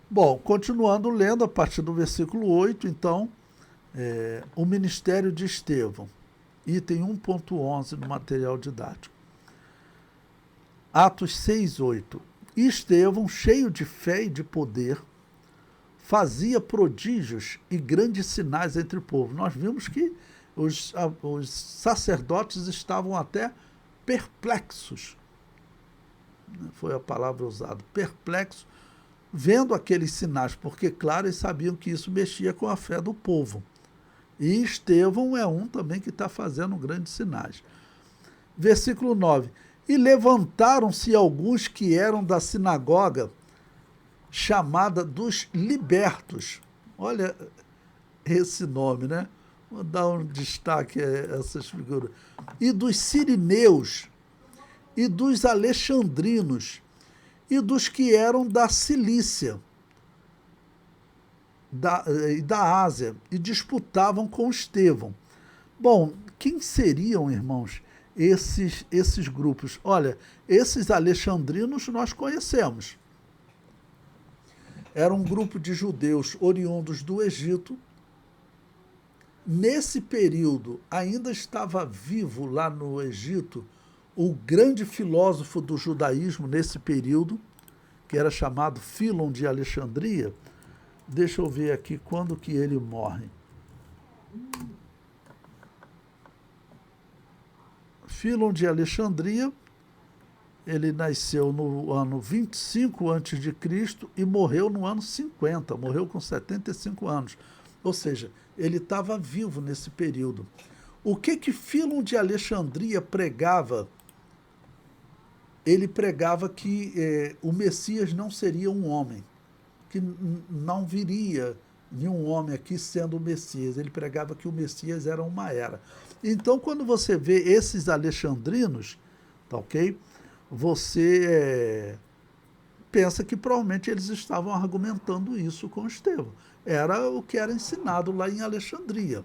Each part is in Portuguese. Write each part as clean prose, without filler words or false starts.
Bom, continuando lendo a partir do versículo 8, então, o ministério de Estevão, item 1.11 do material didático. Atos 6:8. E Estevão, cheio de fé e de poder, fazia prodígios e grandes sinais entre o povo. Nós vimos que os sacerdotes estavam até perplexos, foi a palavra usada, perplexos, vendo aqueles sinais, porque, claro, eles sabiam que isso mexia com a fé do povo. E Estevão é um também que está fazendo grandes sinais. Versículo 9. E levantaram-se alguns que eram da sinagoga chamada dos libertos. Olha esse nome, né? Vou dar um destaque a essas figuras. E dos sirineus, e dos alexandrinos, e dos que eram da Cilícia e da Ásia, e disputavam com Estevão. Bom, quem seriam, irmãos, esses grupos? Olha, esses alexandrinos nós conhecemos. Era um grupo de judeus oriundos do Egito. Nesse período, ainda estava vivo lá no Egito o grande filósofo do judaísmo nesse período, que era chamado Fílon de Alexandria. Deixa eu ver aqui quando que ele morre. Fílon de Alexandria, ele nasceu no ano 25 a.C. e morreu no ano 50, morreu com 75 anos. Ou seja, ele estava vivo nesse período. O que Fílon de Alexandria pregava? Ele pregava que o Messias não seria um homem, que não viria nenhum homem aqui sendo o Messias. Ele pregava que o Messias era uma era. Então, quando você vê esses alexandrinos, tá ok? Você pensa que provavelmente eles estavam argumentando isso com Estevão. Era o que era ensinado lá em Alexandria,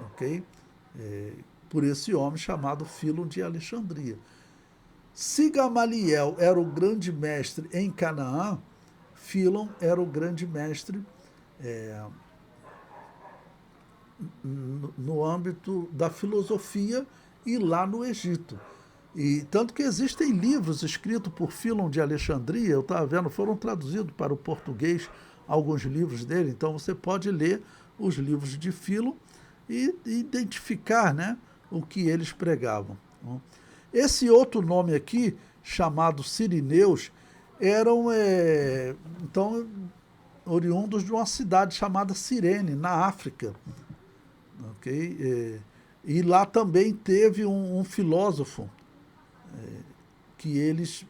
ok? Por esse homem chamado Fílon de Alexandria. Se Gamaliel era o grande mestre em Canaã, Fílon era o grande mestre no âmbito da filosofia e lá no Egito. E tanto que existem livros escritos por Fílon de Alexandria, eu estava vendo, foram traduzidos para o português alguns livros dele, então você pode ler os livros de Fílon e identificar, né, o que eles pregavam. Esse outro nome aqui, chamado Sirineus, eram então oriundos de uma cidade chamada Cirene, na África. Okay? E lá também teve um filósofo que eles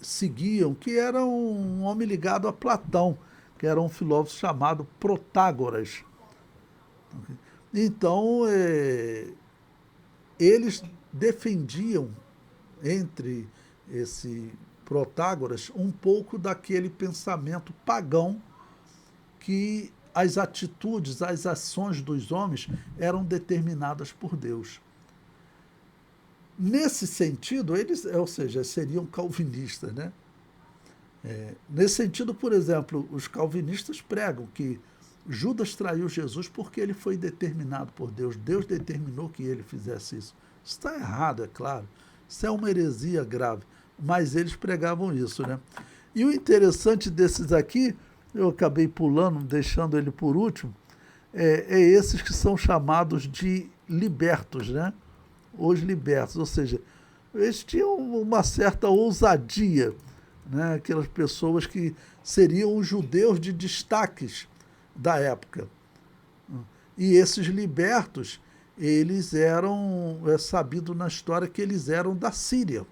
seguiam, que era um homem ligado a Platão, que era um filósofo chamado Protágoras. Okay? Então, eles defendiam, entre esse Protágoras, um pouco daquele pensamento pagão que as atitudes, as ações dos homens eram determinadas por Deus. Nesse sentido, eles, ou seja, seriam calvinistas, né? Nesse sentido, por exemplo, os calvinistas pregam que Judas traiu Jesus porque ele foi determinado por Deus. Deus determinou que ele fizesse isso. Isso está errado, é claro. Isso é uma heresia grave. Mas eles pregavam isso, né? E o interessante desses aqui, eu acabei pulando, deixando ele por último, é esses que são chamados de libertos, né? Os libertos, ou seja, eles tinham uma certa ousadia, né? Aquelas pessoas que seriam os judeus de destaques da época. E esses libertos, eles eram, é sabido na história que eles eram da Síria,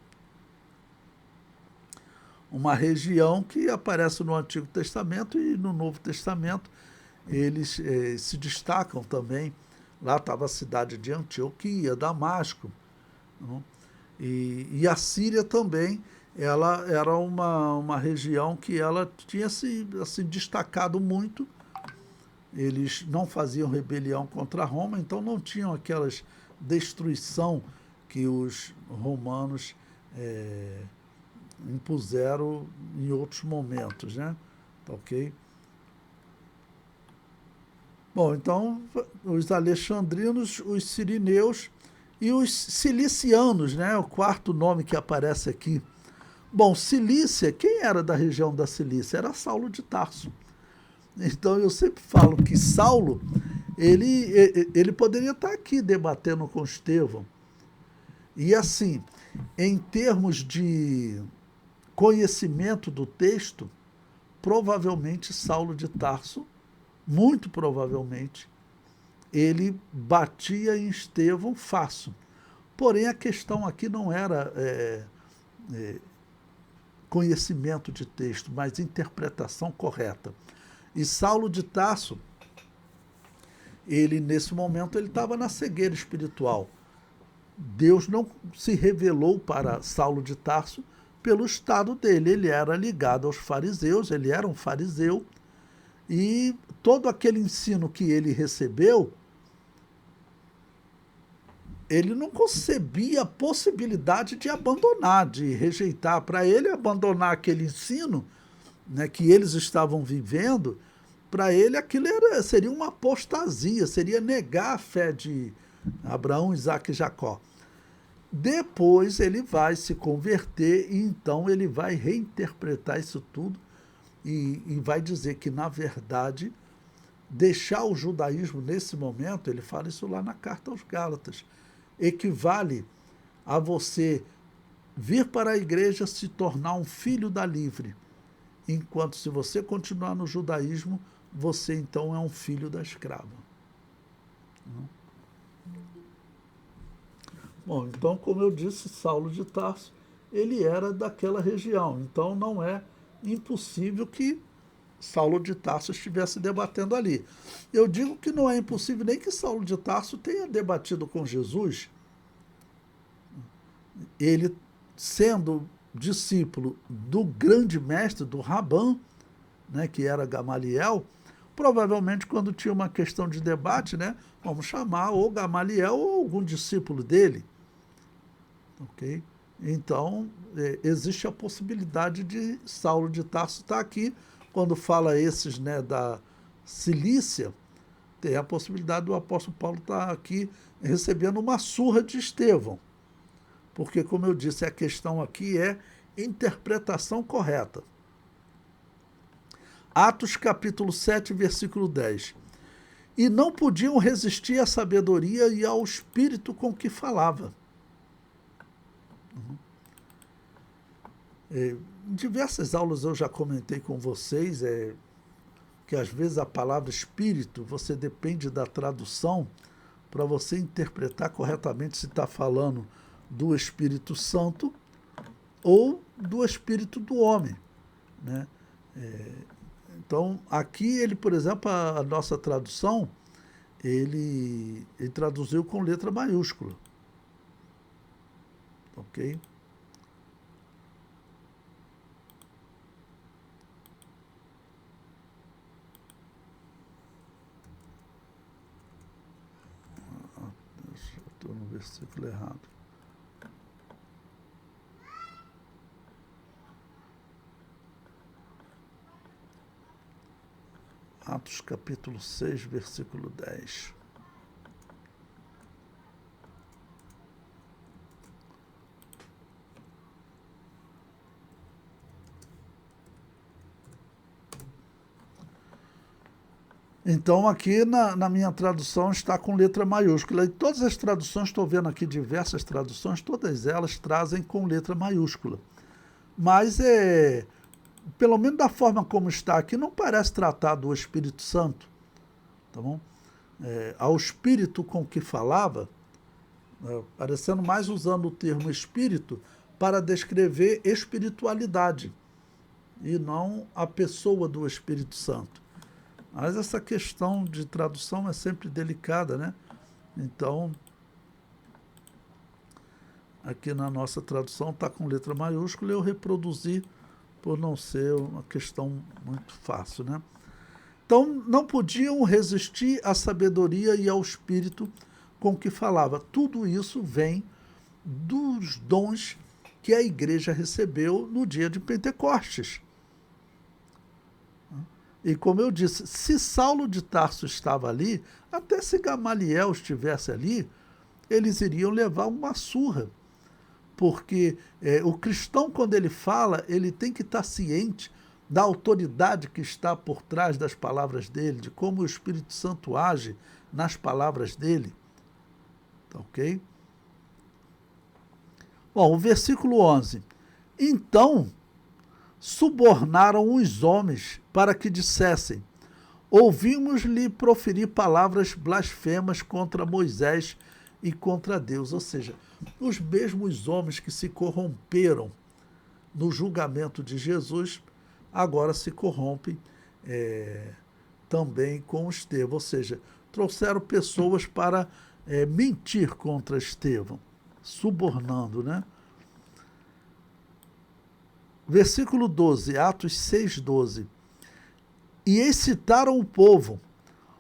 uma região que aparece no Antigo Testamento e no Novo Testamento eles se destacam também. Lá estava a cidade de Antioquia, Damasco, não? E a Síria também, ela era uma região que ela tinha se assim, destacado muito. Eles não faziam rebelião contra Roma, então não tinham aquelas destruição que os romanos impuseram em outros momentos, né? Ok? Bom, então, os alexandrinos, os sirineus e os cilicianos, né? O quarto nome que aparece aqui. Bom, Cilícia, quem era da região da Cilícia? Era Saulo de Tarso. Então eu sempre falo que Saulo, ele poderia estar aqui debatendo com Estevão. E assim, em termos de conhecimento do texto, provavelmente Saulo de Tarso, muito provavelmente, ele batia em Estevão fácil. Porém, a questão aqui não era conhecimento de texto, mas interpretação correta. E Saulo de Tarso, ele nesse momento ele estava na cegueira espiritual. Deus não se revelou para Saulo de Tarso pelo estado dele. Ele era ligado aos fariseus, ele era um fariseu, e todo aquele ensino que ele recebeu, ele não concebia a possibilidade de abandonar, de rejeitar. Para ele, abandonar aquele ensino, né, que eles estavam vivendo, para ele aquilo seria uma apostasia, seria negar a fé de Abraão, Isaac e Jacó. Depois ele vai se converter e então ele vai reinterpretar isso tudo e vai dizer que, na verdade, deixar o judaísmo nesse momento, ele fala isso lá na carta aos Gálatas, equivale a você vir para a igreja se tornar um filho da livre, enquanto se você continuar no judaísmo, você então é um filho da escrava. Bom, então, como eu disse, Saulo de Tarso, ele era daquela região, então não é impossível que Saulo de Tarso estivesse debatendo ali. Eu digo que não é impossível nem que Saulo de Tarso tenha debatido com Jesus, ele sendo discípulo do grande mestre, do Rabã, né, que era Gamaliel. Provavelmente, quando tinha uma questão de debate, né, vamos chamar ou Gamaliel ou algum discípulo dele. Ok? Então, existe a possibilidade de Saulo de Tarso estar aqui. Quando fala esses, né, da Cilícia, tem a possibilidade do apóstolo Paulo estar aqui recebendo uma surra de Estevão. Porque, como eu disse, a questão aqui é interpretação correta. Atos capítulo 7, versículo 10. E não podiam resistir à sabedoria e ao espírito com que falava. Em diversas aulas eu já comentei com vocês que às vezes a palavra espírito, você depende da tradução para você interpretar corretamente se está falando do Espírito Santo ou do Espírito do homem, né? Então, aqui ele, por exemplo, a nossa tradução, ele traduziu com letra maiúscula. Ok? Estou no versículo errado. Atos capítulo 6, versículo 10. Então, aqui na minha tradução está com letra maiúscula. E todas as traduções, estou vendo aqui diversas traduções, todas elas trazem com letra maiúscula. Mas, pelo menos da forma como está aqui, não parece tratar do Espírito Santo. Tá bom? Ao Espírito com que falava, parecendo mais usando o termo Espírito para descrever espiritualidade, e não a pessoa do Espírito Santo. Mas essa questão de tradução é sempre delicada, né? Então, aqui na nossa tradução está com letra maiúscula, eu reproduzi por não ser uma questão muito fácil, né? Então, não podiam resistir à sabedoria e ao espírito com que falava. Tudo isso vem dos dons que a igreja recebeu no dia de Pentecostes. E como eu disse, se Saulo de Tarso estava ali, até se Gamaliel estivesse ali, eles iriam levar uma surra. Porque o cristão, quando ele fala, ele tem que estar ciente da autoridade que está por trás das palavras dele, de como o Espírito Santo age nas palavras dele. Tá ok? Bom, o versículo 11. Então subornaram os homens para que dissessem: ouvimos-lhe proferir palavras blasfemas contra Moisés e contra Deus. Ou seja, os mesmos homens que se corromperam no julgamento de Jesus, agora se corrompem também com Estevão. Ou seja, trouxeram pessoas para mentir contra Estevão, subornando, né? Versículo 12, Atos 6:12. E excitaram o povo,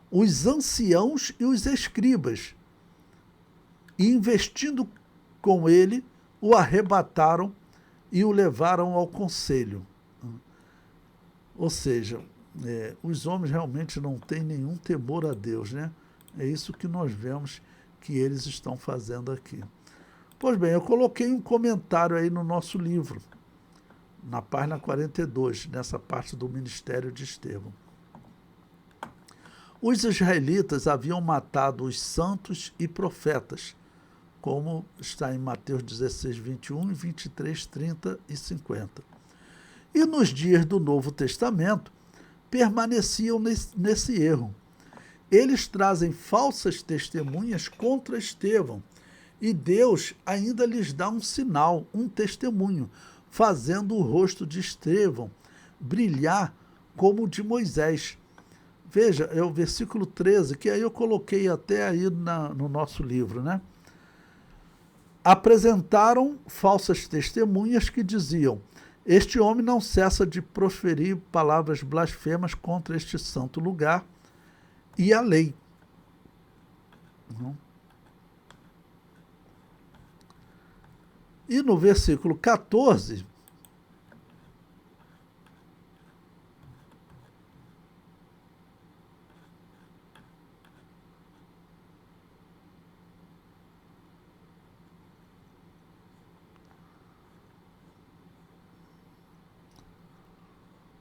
os anciãos e os escribas, e investindo com ele, o arrebataram e o levaram ao conselho. Ou seja, os homens realmente não têm nenhum temor a Deus, né? É isso que nós vemos que eles estão fazendo aqui. Pois bem, eu coloquei um comentário aí no nosso livro, na página 42, nessa parte do ministério de Estevão. Os israelitas haviam matado os santos e profetas, como está em Mateus 16, 21 e 23, 30 e 50. E nos dias do Novo Testamento, permaneciam nesse erro. Eles trazem falsas testemunhas contra Estevão, e Deus ainda lhes dá um sinal, um testemunho, fazendo o rosto de Estevão brilhar como o de Moisés. Veja, é o versículo 13, que aí eu coloquei até aí no nosso livro, né? Apresentaram falsas testemunhas que diziam: este homem não cessa de proferir palavras blasfemas contra este santo lugar e a lei. E no versículo 14,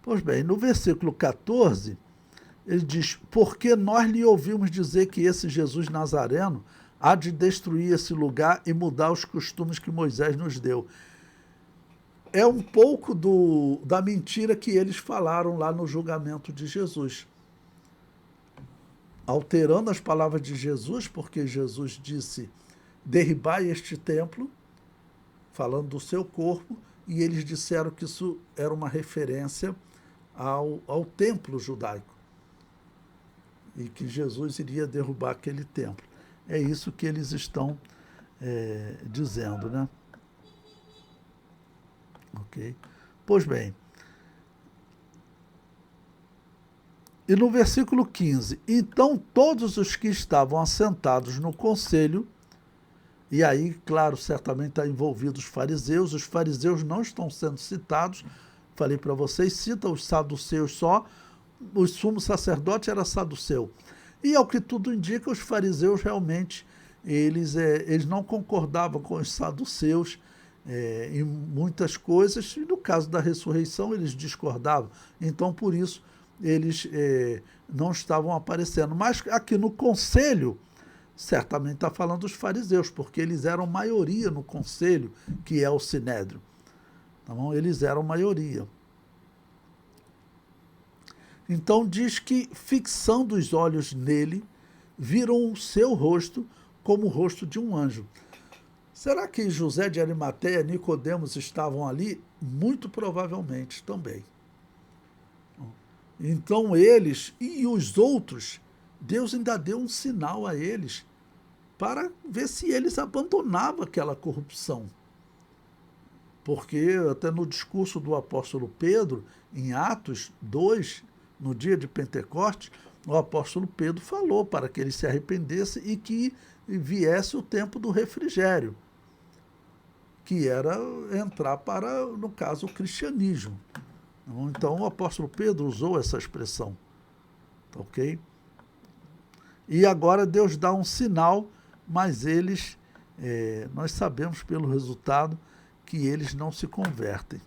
pois bem, no versículo 14, ele diz: porque nós lhe ouvimos dizer que esse Jesus Nazareno há de destruir esse lugar e mudar os costumes que Moisés nos deu. É um pouco da mentira que eles falaram lá no julgamento de Jesus. Alterando as palavras de Jesus, porque Jesus disse: derribai este templo, falando do seu corpo, e eles disseram que isso era uma referência ao templo judaico, e que Jesus iria derrubar aquele templo. É isso que eles estão dizendo, né? Ok? Pois bem. E no versículo 15, então todos os que estavam assentados no conselho, e aí, claro, certamente está envolvido os fariseus não estão sendo citados, falei para vocês, cita os saduceus só, o sumo sacerdote era saduceu. E ao que tudo indica, os fariseus realmente, eles não concordavam com os saduceus em muitas coisas, e no caso da ressurreição eles discordavam. Então, por isso, eles não estavam aparecendo. Mas aqui no conselho, certamente está falando dos fariseus, porque eles eram maioria no conselho, que é o Sinédrio. Então, eles eram maioria. Então diz que, fixando os olhos nele, viram o seu rosto como o rosto de um anjo. Será que José de Arimateia e Nicodemos estavam ali? Muito provavelmente também. Então eles e os outros, Deus ainda deu um sinal a eles para ver se eles abandonavam aquela corrupção. Porque até no discurso do apóstolo Pedro, em Atos 2, no dia de Pentecostes, o apóstolo Pedro falou para que eles se arrependessem e que viesse o tempo do refrigério, que era entrar para, no caso, o cristianismo. Então o apóstolo Pedro usou essa expressão, ok? E agora Deus dá um sinal, mas nós sabemos pelo resultado que eles não se convertem.